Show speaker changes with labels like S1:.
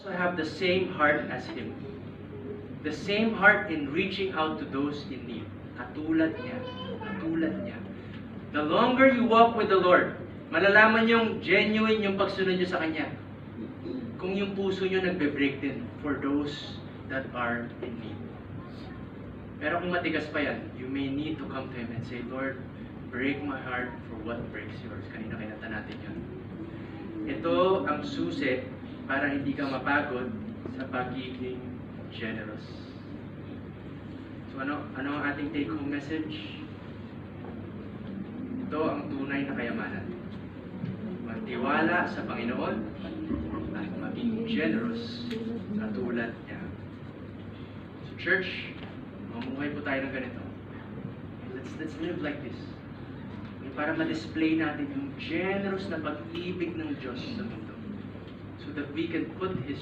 S1: also have the same heart as Him. The same heart in reaching out to those in need. Katulad niya. Katulad niya. The longer you walk with the Lord, malalaman yung genuine yung pagsunod nyo sa Kanya. Kung yung puso nyo nagbe-break din for those that are in need. Pero kung matigas pa yan, you may need to come to Him and say, Lord, break my heart for what breaks yours. Kanina kinanta natin yun. Ito ang susi para hindi ka mapagod sa pagiging generous. So ano ang ating take-home message? Ito ang tunay na kayamanan. Magtiwala sa Panginoon at maging generous katulad niya. So church, mamuhay po tayo ng ganito. Let's live like this. Para ma-display natin yung generous na pag-ibig ng Diyos sa mundo. So that we can put His